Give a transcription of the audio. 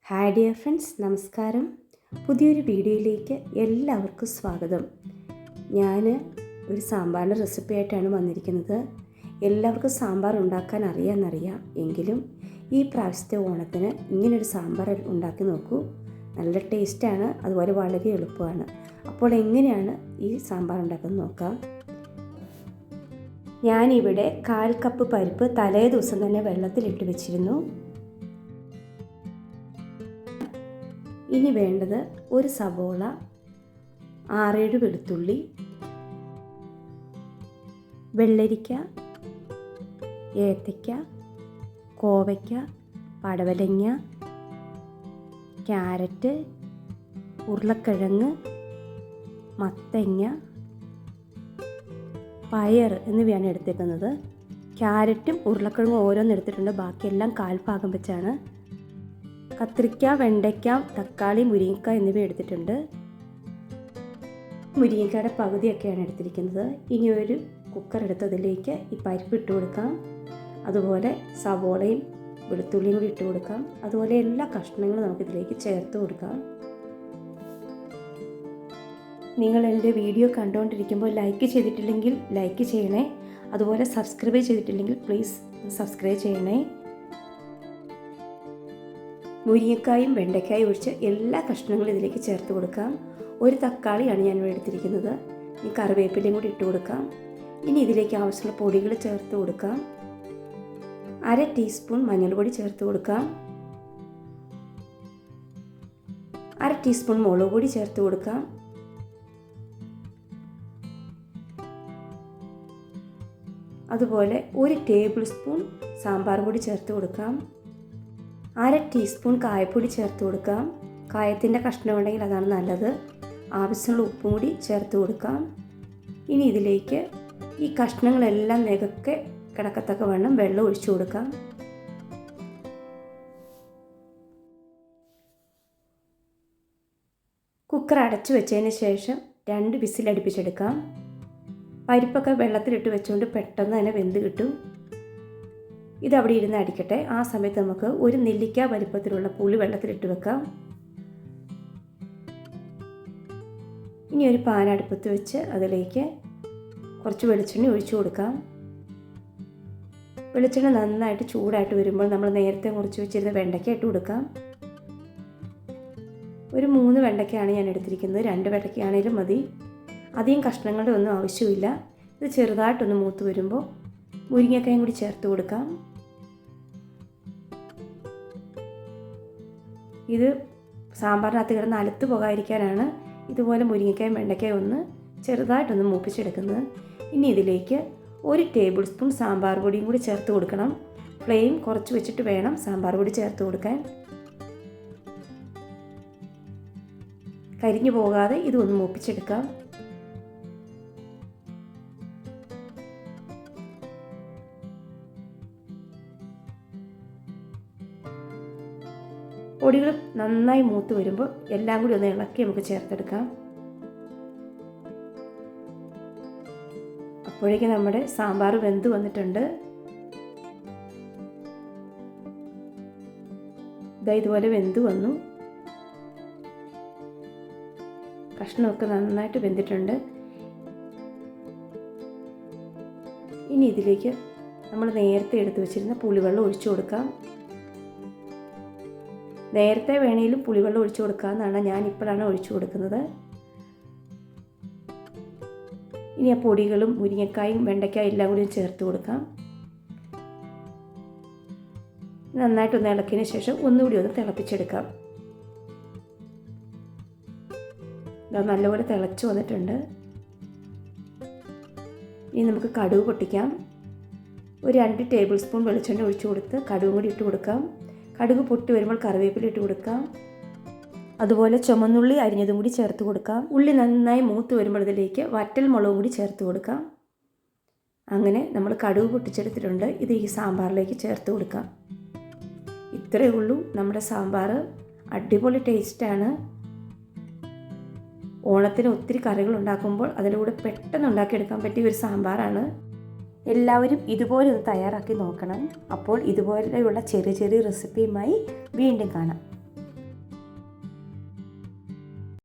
Hi dear friends, നമസ്കാരം. പുതിയൊരു വീഡിയോയിലേക്ക് എല്ലാവർക്കും സ്വാഗതം. ഞാൻ ഒരു സാമ്പാറിൻ്റെ റെസിപ്പി ആയിട്ടാണ് വന്നിരിക്കുന്നത്. എല്ലാവർക്കും സാമ്പാർ ഉണ്ടാക്കാൻ അറിയാമെന്നറിയാം, എങ്കിലും ഈ പ്രാവശ്യത്തെ ഓണത്തിന് ഇങ്ങനൊരു സാമ്പാർ ഉണ്ടാക്കി നോക്കൂ. നല്ല ടേസ്റ്റാണ്, അതുപോലെ വളരെ എളുപ്പമാണ്. അപ്പോൾ എങ്ങനെയാണ് ഈ സാമ്പാർ ഉണ്ടാക്കുന്നത് നോക്കാം. ഞാനിവിടെ 1/4 കപ്പ് പരിപ്പ് തലേ ദിവസം തന്നെ വെള്ളത്തിലിട്ട് വെച്ചിരുന്നു. ഇനി വേണ്ടത് ഒരു സവോള, 6-7 വെളുത്തുള്ളി, വെള്ളരിക്ക, ഏത്തയ്ക്ക, കോവയ്ക്ക, പടവലങ്ങ, ക്യാരറ്റ്, ഉരുളക്കിഴങ്ങ്, മത്തങ്ങ, പയർ എന്നിവയാണ് എടുത്തേക്കുന്നത്. ക്യാരറ്റും ഉരുളക്കിഴങ്ങും ഓരോന്ന് എടുത്തിട്ടുണ്ട്, ബാക്കിയെല്ലാം 1/4 ഭാഗം വെച്ചാണ്. കത്തിരിക്ക, വെണ്ടയ്ക്ക, തക്കാളി, മുരിങ്ങക്ക എന്നിവ എടുത്തിട്ടുണ്ട്. മുരിങ്ങക്കയുടെ പകുതിയൊക്കെയാണ് എടുത്തിരിക്കുന്നത്. ഇനി ഒരു കുക്കർ എടുത്തതിലേക്ക് ഈ പരിപ്പ് ഇട്ട് കൊടുക്കാം. അതുപോലെ സവോളയും വെളുത്തുള്ളിയും കൂടി ഇട്ട് കൊടുക്കാം. അതുപോലെ എല്ലാ കഷ്ണങ്ങളും നമുക്കിതിലേക്ക് ചേർത്ത് കൊടുക്കാം. നിങ്ങൾ എൻ്റെ വീഡിയോ കണ്ടുകൊണ്ടിരിക്കുമ്പോൾ ലൈക്ക് ചെയ്തിട്ടില്ലെങ്കിൽ ലൈക്ക് ചെയ്യണേ. അതുപോലെ സബ്സ്ക്രൈബ് ചെയ്തിട്ടില്ലെങ്കിൽ പ്ലീസ് സബ്സ്ക്രൈബ് ചെയ്യണേ. മുരിങ്ങക്കായും വെണ്ടയ്ക്കായും ഒഴിച്ച് എല്ലാ കഷ്ണങ്ങളും ഇതിലേക്ക് ചേർത്ത് കൊടുക്കാം. ഒരു തക്കാളിയാണ് ഞാനിവിടെ എടുത്തിരിക്കുന്നത്. ഈ കറിവേപ്പിലയും കൂടി ഇട്ട് കൊടുക്കാം. ഇനി ഇതിലേക്ക് ആവശ്യമുള്ള പൊടികൾ ചേർത്ത് കൊടുക്കാം. 1/2 ടീസ്പൂൺ മഞ്ഞൾപ്പൊടി ചേർത്ത് കൊടുക്കാം. 1/2 ടീസ്പൂൺ മുളക് പൊടി ചേർത്ത് കൊടുക്കാം. അതുപോലെ 1 ടേബിൾ സ്പൂൺ സാമ്പാർ പൊടി ചേർത്ത് കൊടുക്കാം. 1/2 ടീസ്പൂൺ കായപ്പൊടി ചേർത്ത് കൊടുക്കാം. കായത്തിൻ്റെ കഷ്ണം ഉണ്ടെങ്കിൽ അതാണ് നല്ലത്. ആവശ്യമുള്ള ഉപ്പും കൂടി ചേർത്ത് കൊടുക്കാം. ഇനി ഇതിലേക്ക് ഈ കഷ്ണങ്ങളെല്ലാം നികക്കെ കിടക്കത്തക്ക വണ്ണം വെള്ളം ഒഴിച്ചു കൊടുക്കാം. കുക്കർ അടച്ചു വെച്ചതിന് ശേഷം 2 വിസിൽ അടുപ്പിച്ചെടുക്കാം. പരിപ്പൊക്കെ വെള്ളത്തിലിട്ട് വെച്ചുകൊണ്ട് പെട്ടെന്ന് തന്നെ വെന്ത് കിട്ടും. ഇതവിടെ ഇരുന്ന് അടിക്കട്ടെ. ആ സമയത്ത് നമുക്ക് ഒരു നെല്ലിക്ക വലിപ്പത്തിലുള്ള പുളി വെള്ളത്തിലിട്ട് വെക്കാം. ഇനി ഒരു പാൻ അടുപ്പത്ത് വെച്ച് അതിലേക്ക് കുറച്ച് വെളിച്ചെണ്ണ ഒഴിച്ചു കൊടുക്കാം. വെളിച്ചെണ്ണ നന്നായിട്ട് ചൂടായിട്ട് വരുമ്പോൾ നമ്മൾ നേരത്തെ മുറിച്ച് വെച്ചിരുന്ന വെണ്ടയ്ക്ക ഇട്ട് കൊടുക്കാം. ഒരു 3 വെണ്ടയ്ക്കയാണ് ഞാൻ എടുത്തിരിക്കുന്നത്. 2 വെണ്ടയ്ക്കയാണേലും മതി. അധികം കഷ്ണങ്ങളുടെ ഒന്നും ആവശ്യമില്ല. ഇത് ചെറുതായിട്ടൊന്ന് മൂത്ത് വരുമ്പോൾ മുരിങ്ങക്കായും കൂടി ചേർത്ത് കൊടുക്കാം. ഇത് സാമ്പാറിനകത്ത് കിടന്ന് അലുത്ത് പോകാതിരിക്കാനാണ് ഇതുപോലെ മുരിങ്ങക്കായും വെണ്ടയ്ക്കായും ഒന്ന് ചെറുതായിട്ടൊന്ന് മൂപ്പിച്ചെടുക്കുന്നത്. ഇനി ഇതിലേക്ക് 1 ടേബിൾ സ്പൂൺ സാമ്പാർ പൊടിയും കൂടി ചേർത്ത് കൊടുക്കണം. ഫ്ലെയിം കുറച്ച് വെച്ചിട്ട് വേണം സാമ്പാർ പൊടി ചേർത്ത് കൊടുക്കാൻ. കരിഞ്ഞു പോകാതെ ഇതൊന്ന് മൂപ്പിച്ചെടുക്കാം. പൊടികൾ നന്നായി മൂത്ത് വരുമ്പോൾ എല്ലാം കൂടി ഒന്ന് ഇളക്കി നമുക്ക് ചേർത്തെടുക്കാം. അപ്പോഴേക്കും നമ്മുടെ സാമ്പാർ വെന്ത് വന്നിട്ടുണ്ട്. ഇതുപോലെ വെന്ത് വന്നു. കഷ്ണമൊക്കെ നന്നായിട്ട് വെന്തിട്ടുണ്ട്. ഇനി ഇതിലേക്ക് നമ്മൾ നേരത്തെ എടുത്തു വെച്ചിരുന്ന പുളിവെള്ളം ഒഴിച്ചു കൊടുക്കാം. നേരത്തെ വേണമെങ്കിലും പുളിവെള്ളം ഒഴിച്ചു കൊടുക്കാമെന്നാണ്, ഞാനിപ്പോഴാണ് ഒഴിച്ചു കൊടുക്കുന്നത്. ഇനി ആ പൊടികളും മുരിങ്ങക്കായും വെണ്ടയ്ക്കായും എല്ലാം കൂടി ചേർത്ത് കൊടുക്കാം. നന്നായിട്ടൊന്ന് ഇളക്കിയതിന് ശേഷം ഒന്നുകൂടി ഒന്ന് തിളപ്പിച്ചെടുക്കാം. നല്ലപോലെ തിളച്ച് വന്നിട്ടുണ്ട്. ഇനി നമുക്ക് കടുക് പൊട്ടിക്കാം. ഒരു 2 ടേബിൾ സ്പൂൺ വെളിച്ചെണ്ണ ഒഴിച്ചു കൊടുത്ത് കടുകും കൂടി ഇട്ട് കൊടുക്കാം. കടുക് പൊട്ടി വരുമ്പോൾ കറിവേപ്പില ഇട്ട് കൊടുക്കാം. അതുപോലെ ചുമന്നുള്ളി അരിഞ്ഞതും കൂടി ചേർത്ത് കൊടുക്കാം. ഉള്ളി നന്നായി മൂത്ത് വരുമ്പോൾ ഇതിലേക്ക് വറ്റൽ മുളകും കൂടി ചേർത്ത് കൊടുക്കാം. അങ്ങനെ നമ്മൾ കടുക് പൊട്ടിച്ചെടുത്തിട്ടുണ്ട്. ഇത് ഈ സാമ്പാറിലേക്ക് ചേർത്ത് കൊടുക്കാം. ഇത്രയേ ഉള്ളൂ. നമ്മുടെ സാമ്പാർ അടിപൊളി ടേസ്റ്റാണ്. ഓണത്തിന് ഒത്തിരി കറികൾ ഉണ്ടാക്കുമ്പോൾ അതിൻ്റെ കൂടെ പെട്ടെന്ന് ഉണ്ടാക്കിയെടുക്കാൻ പറ്റിയ ഒരു സാമ്പാറാണ്. എല്ലാവരും ഇതുപോലെ ഒന്ന് തയ്യാറാക്കി നോക്കണം. അപ്പോൾ ഇതുപോലെയുള്ള ചെറിയ ചെറിയ റെസിപ്പിയുമായി വീണ്ടും കാണാം.